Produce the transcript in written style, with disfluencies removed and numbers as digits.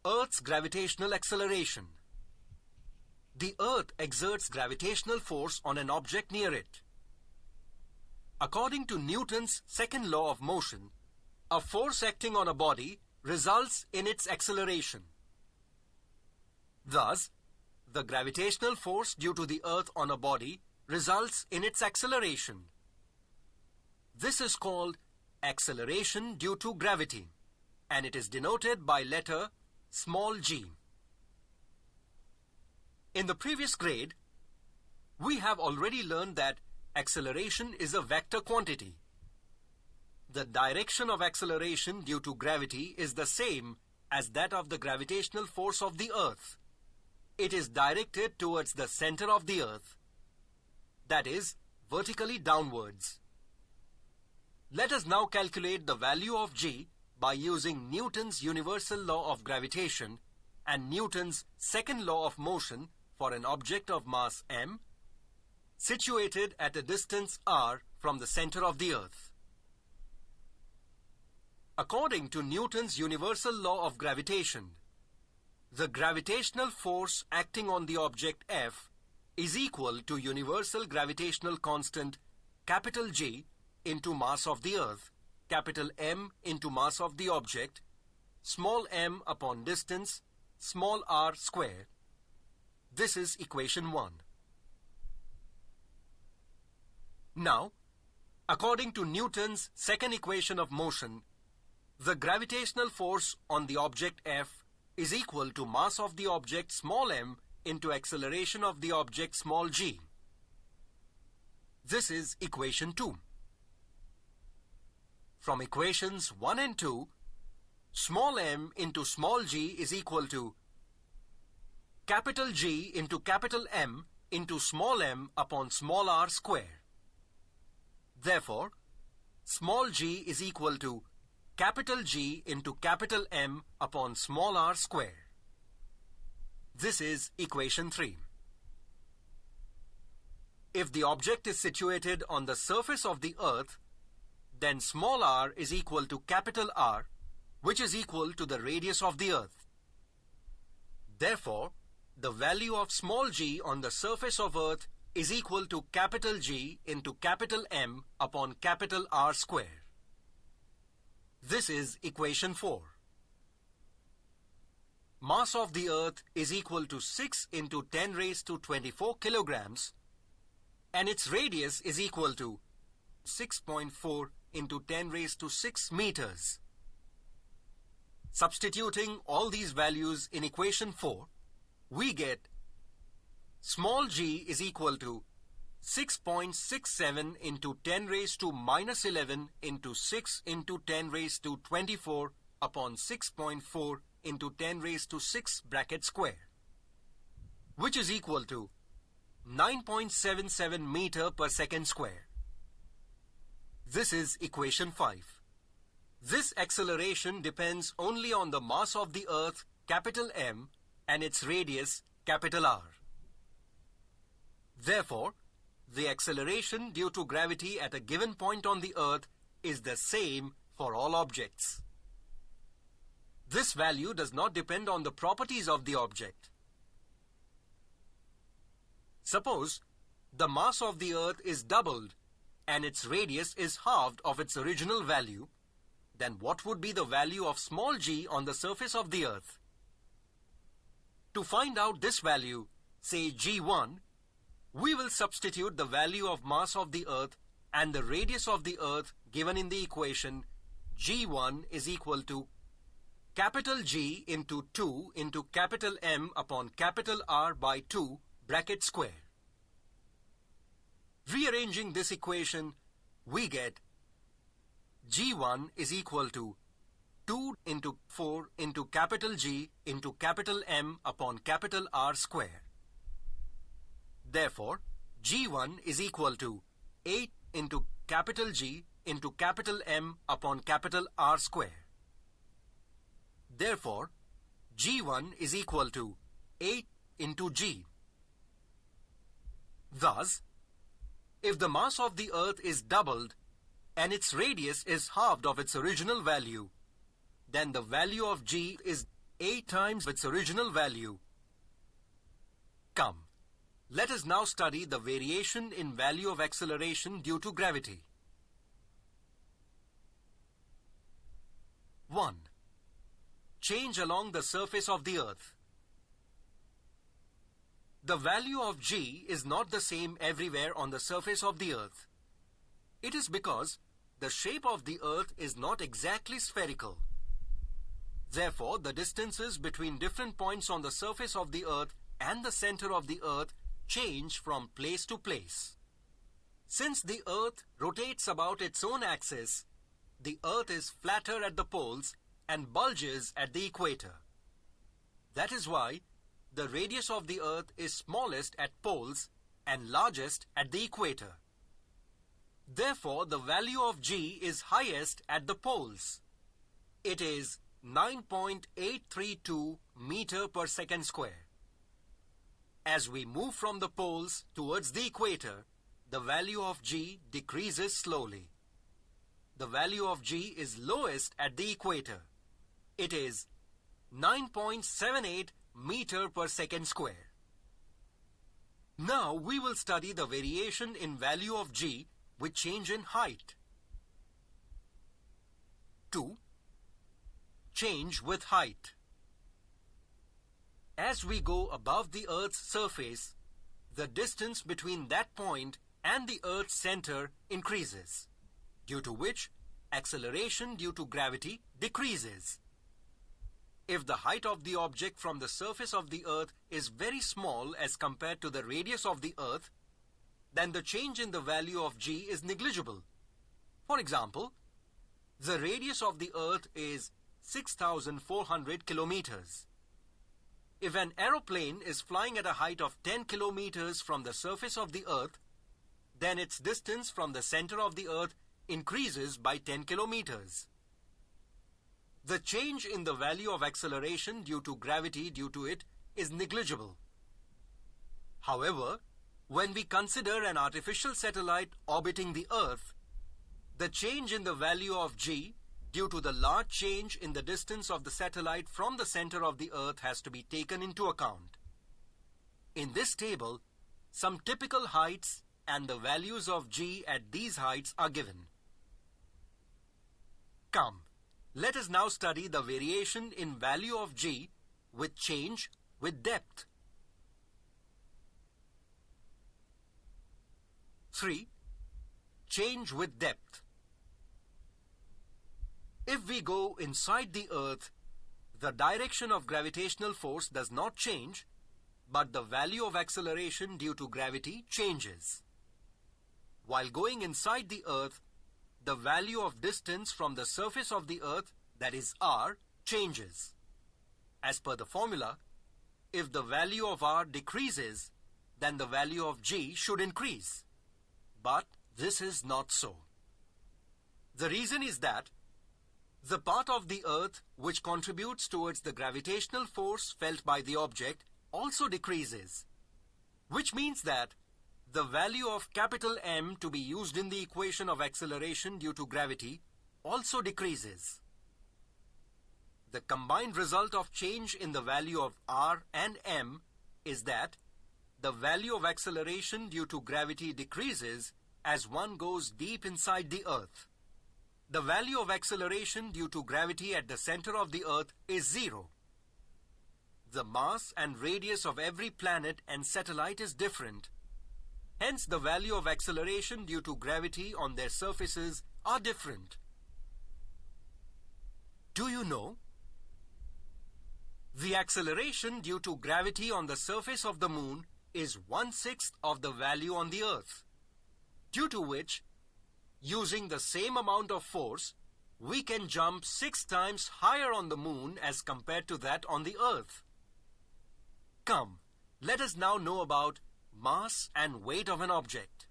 Earth's gravitational acceleration. The Earth exerts gravitational force on an object near it. According to Newton's second law of motion, a force acting on a body results in its acceleration. Thus, the gravitational force due to the Earth on a body results in its acceleration. This is called acceleration due to gravity, and it is denoted by letter small g. In the previous grade, we have already learned that acceleration is a vector quantity. The direction of acceleration due to gravity is the same as that of the gravitational force of the Earth. It is directed towards the center of the Earth, that is, vertically downwards. Let us now calculate the value of g by using Newton's universal law of gravitation and Newton's second law of motion for an object of mass m situated at a distance r from the center of the Earth. According to Newton's universal law of gravitation, the gravitational force acting on the object F is equal to universal gravitational constant capital G into mass of the Earth, capital M into mass of the object, small m upon distance, small r square. This is equation 1. Now, according to Newton's second equation of motion, the gravitational force on the object F is equal to mass of the object small m into acceleration of the object small g. This is equation 2. From equations 1 and 2, small m into small g is equal to capital G into capital M into small m upon small r square. Therefore, small g is equal to capital G into capital M upon small r square. This is equation 3. If the object is situated on the surface of the Earth, then small r is equal to capital R, which is equal to the radius of the Earth. Therefore, the value of small g on the surface of Earth is equal to capital G into capital M upon capital R square. This is equation 4. Mass of the Earth is equal to 6 into 10 raised to 24 kilograms, and its radius is equal to 6.4 into 10 raised to 6 meters. Substituting all these values in equation 4, we get small g is equal to 6.67 into 10 raised to minus 11 into 6 into 10 raised to 24 upon 6.4 into 10 raised to 6 bracket square, which is equal to 9.77 meter per second square. This is equation 5. This acceleration depends only on the mass of the Earth, capital M, and its radius, capital R. Therefore, the acceleration due to gravity at a given point on the Earth is the same for all objects. This value does not depend on the properties of the object. Suppose the mass of the Earth is doubled and its radius is halved of its original value, then what would be the value of small g on the surface of the Earth? To find out this value, say g1, we will substitute the value of mass of the Earth and the radius of the Earth given in the equation g1 is equal to capital G into 2 into capital M upon capital R by 2 bracket square. Rearranging this equation, we get g1 is equal to 2 into 4 into capital G into capital M upon capital R square. Therefore, g1 is equal to 8 into capital G into capital M upon capital R square. Therefore, g1 is equal to 8 into g. Thus, if the mass of the Earth is doubled and its radius is halved of its original value, then the value of g is 8 times its original value. Come, let us now study the variation in value of acceleration due to gravity. 1. Change along the surface of the Earth. The value of g is not the same everywhere on the surface of the Earth. It is because the shape of the Earth is not exactly spherical. Therefore, the distances between different points on the surface of the Earth and the center of the Earth change from place to place. Since the Earth rotates about its own axis, the Earth is flatter at the poles and bulges at the equator. That is why the radius of the Earth is smallest at poles and largest at the equator. Therefore, the value of g is highest at the poles. It is 9.832 meter per second square. As we move from the poles towards the equator, the value of g decreases slowly. The value of g is lowest at the equator. It is 9.78 meter per second square. Now we will study the variation in value of g with change in height. 2. Change with height. As we go above the Earth's surface, the distance between that point and the Earth's center increases, due to which acceleration due to gravity decreases. If the height of the object from the surface of the Earth is very small as compared to the radius of the Earth, then the change in the value of g is negligible. For example, the radius of the Earth is 6,400 kilometers. If an aeroplane is flying at a height of 10 kilometers from the surface of the Earth, then its distance from the center of the Earth increases by 10 kilometers. The change in the value of acceleration due to gravity due to it is negligible. However, when we consider an artificial satellite orbiting the Earth, the change in the value of g due to the large change in the distance of the satellite from the center of the Earth has to be taken into account. In this table, some typical heights and the values of g at these heights are given. Come, let us now study the variation in value of g with change with depth. 3. Change with depth. If we go inside the Earth, the direction of gravitational force does not change, but the value of acceleration due to gravity changes. While going inside the Earth, the value of distance from the surface of the Earth, that is r, changes. As per the formula, if the value of r decreases, then the value of g should increase. But this is not so. The reason is that the part of the Earth which contributes towards the gravitational force felt by the object also decreases, which means that the value of capital M to be used in the equation of acceleration due to gravity also decreases. The combined result of change in the value of r and m is that the value of acceleration due to gravity decreases as one goes deep inside the Earth. The value of acceleration due to gravity at the center of the Earth is 0. The mass and radius of every planet and satellite is different. Hence, the value of acceleration due to gravity on their surfaces are different. Do you know? The acceleration due to gravity on the surface of the Moon is 1/6 of the value on the Earth, due to which, using the same amount of force, we can jump 6 times higher on the Moon as compared to that on the Earth. Come, let us now know about mass and weight of an object.